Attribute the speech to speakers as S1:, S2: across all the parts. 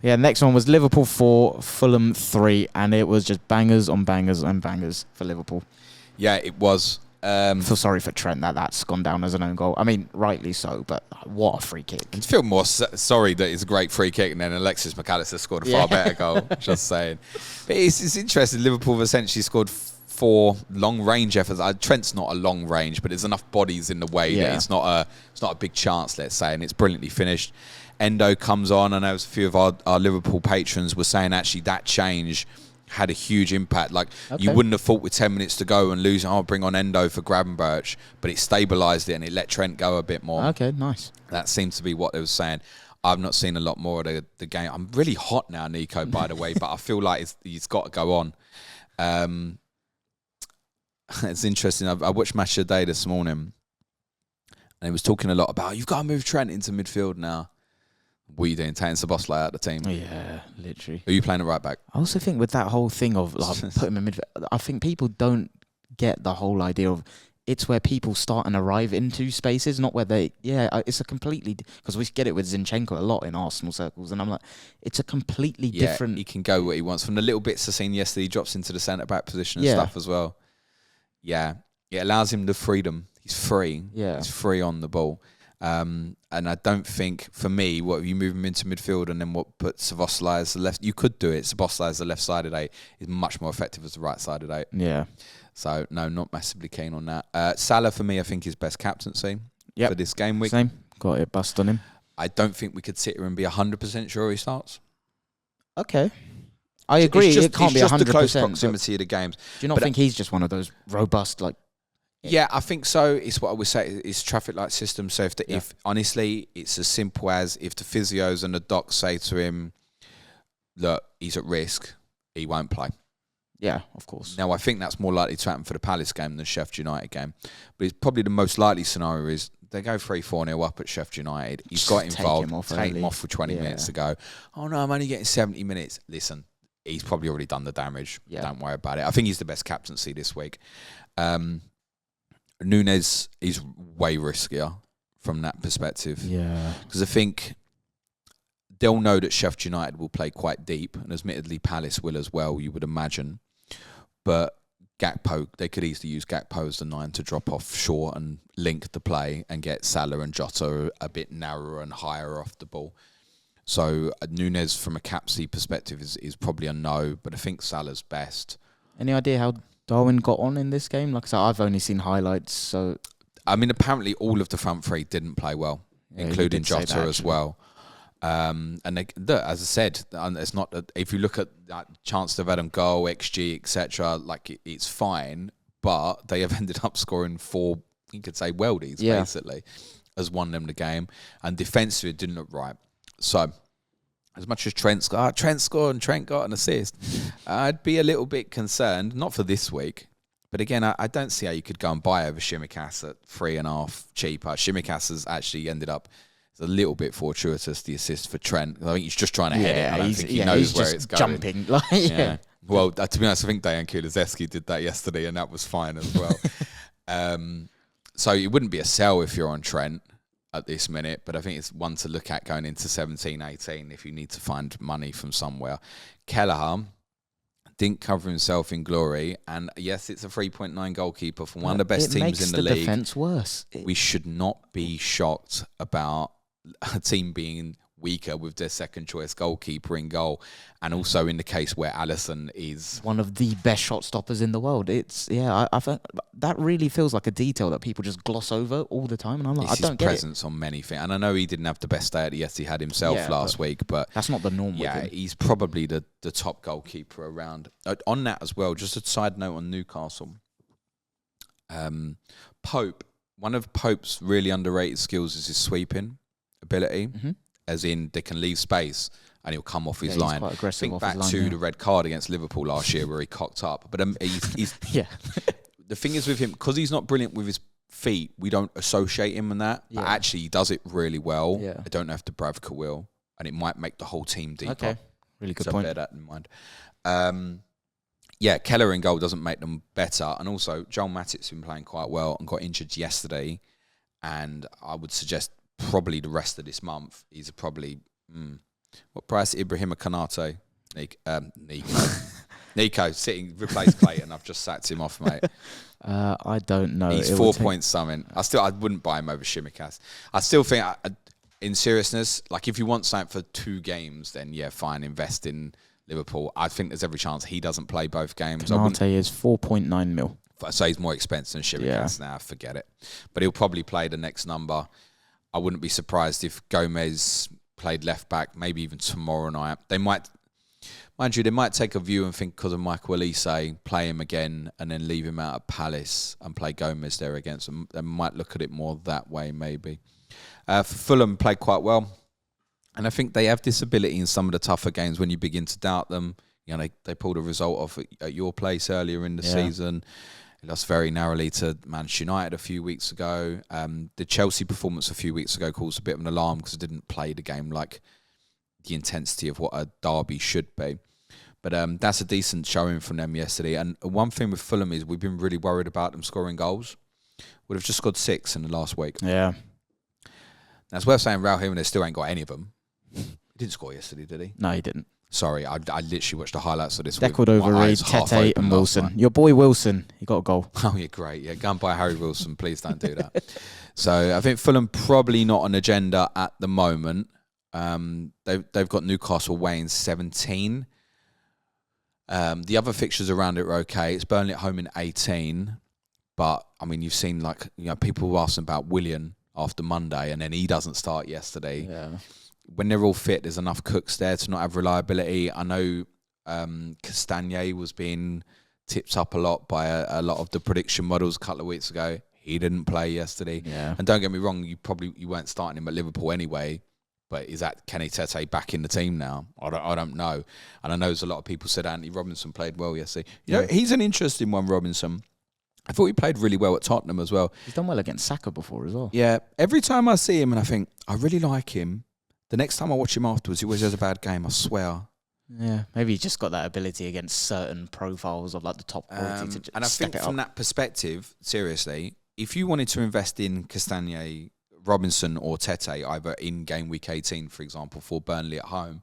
S1: Yeah, next one was Liverpool 4, Fulham 3, and it was just bangers on bangers and bangers for Liverpool.
S2: Yeah, it was.
S1: I feel sorry for Trent that's gone down as an own goal. I mean, rightly so, but what a free kick.
S2: I feel more sorry that it's a great free kick and then Alexis McAllister scored a far better goal, just saying. But it's interesting. Liverpool have essentially scored 4 long-range efforts. Trent's not a long range, but there's enough bodies in the way that it's not a big chance, let's say, and it's brilliantly finished. Endo comes on. I know a few of our Liverpool patrons were saying actually that change had a huge impact. Like, you wouldn't have thought with 10 minutes to go and losing, bring on Endo for Gravenberch, but it stabilised it and it let Trent go a bit more.
S1: Okay, nice.
S2: That seems to be what they were saying. I've not seen a lot more of the game. I'm really hot now, Nico, by the way, but I feel like it's got to go on. It's interesting. I watched Match of the Day this morning and he was talking a lot about, you've got to move Trent into midfield now. What are you doing? Taking Szoboszlai out of the team?
S1: Yeah, literally.
S2: Are you playing it right back?
S1: I also think with that whole thing of like, put him in midfield, I think people don't get the whole idea of it's where people start and arrive into spaces, not where they... Yeah, it's a completely... Because we get it with Zinchenko a lot in Arsenal circles, and I'm like, it's a completely different...
S2: he can go where he wants. From the little bits I've seen yesterday, he drops into the centre-back position and stuff as well. Yeah, it allows him the freedom. He's free.
S1: Yeah.
S2: He's free on the ball. And I don't think, for me, what you move him into midfield and then what put Szoboszlai as the left... You could do it. Szoboszlai as the left-sided 8 is much more effective as the right-sided 8.
S1: Yeah.
S2: So, no, not massively keen on that. Salah, for me, I think is best captaincy for this game week.
S1: Same. Got it. Bust on him.
S2: I don't think we could sit here and be 100% sure he starts.
S1: Okay. I agree. It can't be 100%.
S2: It's just the close proximity of the games.
S1: Do you not think he's just one of those robust, like...
S2: Yeah, I think so. It's what I would say. It's traffic light system. So if honestly, it's as simple as if the physios and the docs say to him, look, he's at risk, he won't play.
S1: Yeah, of course.
S2: Now, I think that's more likely to happen for the Palace game than the Sheffield United game. But it's probably the most likely scenario is they go 3-4-0 up at Sheffield United. He's got involved. Take him off for 20 minutes to go, oh no, I'm only getting 70 minutes. Listen, he's probably already done the damage. Yeah. Don't worry about it. I think he's the best captaincy this week. Núñez is way riskier from that perspective.
S1: Yeah.
S2: Because I think they'll know that Sheffield United will play quite deep, and admittedly Palace will as well, you would imagine. But Gakpo, they could easily use Gakpo as the 9 to drop off short and link the play and get Salah and Jota a bit narrower and higher off the ball. So Núñez from a captaincy perspective is probably a no, but I think Salah's best.
S1: Any idea how Darwin got on in this game? Like I said, I've only seen highlights, so...
S2: I mean, apparently all of the front three didn't play well, including Jota as well. And as I said, it's not... If you look at chance to have had goal, XG, etc., like it's fine, but they have ended up scoring 4, you could say, worldies, basically, as won them the game. And defensively, it didn't look right. So... As much as Trent scored and Trent got an assist, I'd be a little bit concerned, not for this week, but again, I don't see how you could go and buy over Tsimikas at 3.5 cheaper. Tsimikas has actually ended up, it's a little bit fortuitous, the assist for Trent. I think he's just trying to head it. I don't think he knows where it's going.
S1: Jumping.
S2: Well, to be honest, I think Dejan Kulusevski did that yesterday, and that was fine as well. So it wouldn't be a sell if you're on Trent at this minute, but I think it's one to look at going into 17-18 if you need to find money from somewhere. Kelleher didn't cover himself in glory, and yes, it's a 3.9 goalkeeper from one of the best teams in the league. It makes the
S1: defence worse.
S2: We should not be shocked about a team being weaker with their second choice goalkeeper in goal, and also in the case where Alisson is
S1: one of the best shot stoppers in the world. It's I think that really feels like a detail that people just gloss over all the time, and I'm like, I don't get it. His presence
S2: on many things, and I know he didn't have the best day at the he had himself last week, but
S1: that's not the norm.
S2: Yeah, he's probably the top goalkeeper around. On that as well, just a side note on Newcastle. Pope, one of Pope's really underrated skills is his sweeping ability. Mm-hmm. As in, they can leave space and he'll come off his line. Think back to the red card against Liverpool last year where he cocked up. But he's the thing is with him, because he's not brilliant with his feet, we don't associate him in that. Yeah. But actually, he does it really well. Yeah. I don't know if Dubravka will, and it might make the whole team deeper.
S1: Okay, really good point.
S2: Bear that in mind. Kelleher in goal doesn't make them better. And also, Joel Matip's been playing quite well and got injured yesterday. And I would suggest probably the rest of this month, he's probably What price? Ibrahima Konate. Nico sitting, replaced Clayton. I've just sacked him off, mate.
S1: I don't know.
S2: He's 4 points something. I wouldn't buy him over Shimikas. I still think, in seriousness, like if you want something for 2 games, then yeah, fine, invest in Liverpool. I think there's every chance he doesn't play both games.
S1: Konate is 4.9 mil.
S2: So he's more expensive than Shimikas now. Forget it. But he'll probably play the next number. I wouldn't be surprised if Gomez played left back, maybe even tomorrow night. They might, mind you, they might take a view and think because of Michael Olise, play him again and then leave him out at Palace and play Gomez there against them. They might look at it more that way, maybe. Fulham played quite well. And I think they have this ability in some of the tougher games when you begin to doubt them. You know, they pulled a result off at your place earlier in the season. They lost very narrowly to Manchester United a few weeks ago. The Chelsea performance a few weeks ago caused a bit of an alarm because it didn't play the game like the intensity of what a derby should be. But that's a decent showing from them yesterday. And one thing with Fulham is we've been really worried about them scoring goals. Would have just scored 6 in the last week.
S1: Yeah.
S2: Now, it's worth saying Raul Jimenez still ain't got any of them. He didn't score yesterday, did he?
S1: No, he didn't.
S2: Sorry, I literally watched the highlights of this.
S1: Deckled over Reed, Tete and Wilson. Your boy Wilson, he got a goal.
S2: Oh, yeah, great. Yeah, go and buy Harry Wilson. Please don't do that. So I think Fulham probably not on agenda at the moment. They've got Newcastle weighing 17. The other fixtures around it are okay. It's Burnley at home in 18. But, I mean, you've seen, like, you know, people asking about Willian after Monday and then he doesn't start yesterday.
S1: Yeah.
S2: When they're all fit, there's enough cooks there to not have reliability. I know Castagnet was being tipped up a lot by a lot of the prediction models a couple of weeks ago. He didn't play yesterday.
S1: Yeah.
S2: And don't get me wrong, you weren't starting him at Liverpool anyway. But is that Kenny Tete back in the team now? I don't know. And I know there's a lot of people said Anthony Robinson played well yesterday. You know, he's an interesting one, Robinson. I thought he played really well at Tottenham as well.
S1: He's done well against Saka before as well.
S2: Yeah. Every time I see him and I think, I really like him, the next time I watch him afterwards, he always has a bad game, I swear.
S1: Yeah, maybe he's just got that ability against certain profiles of like the top quality to just
S2: and I think from that perspective, seriously, if you wanted to invest in Castagnet, Robinson or Tete, either in game week 18, for example, for Burnley at home,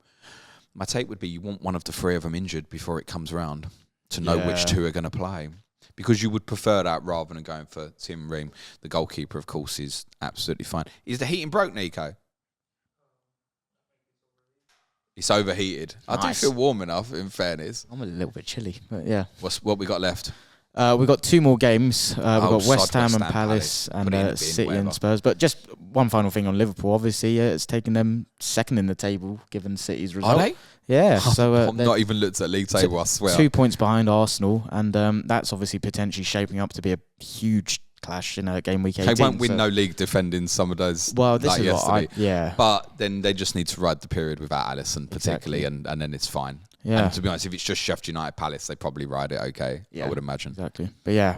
S2: my take would be you want one of the 3 of them injured before it comes around to know which 2 are going to play. Because you would prefer that rather than going for Tim Ream. The goalkeeper, of course, is absolutely fine. Is the heating broke, Nico? It's overheated. Nice. I do feel warm enough, in fairness.
S1: I'm a little bit chilly, but yeah.
S2: What we got left?
S1: We've got 2 more games. We've got West Ham and Palace and City and Spurs. But just one final thing on Liverpool. Obviously, it's taken them second in the table, given City's result.
S2: Are they?
S1: Yeah. So
S2: I've not even looked at league table, I swear.
S1: 2 points behind Arsenal. And that's obviously potentially shaping up to be a huge clash in game week 18.
S2: They won't win no league defending some of those.
S1: Well, this
S2: like
S1: is
S2: yesterday. But then they just need to ride the period without Alisson, particularly, and then it's fine. Yeah. And to be honest, if it's just Sheffield United Palace, they probably ride it okay, I would imagine.
S1: Exactly. But yeah,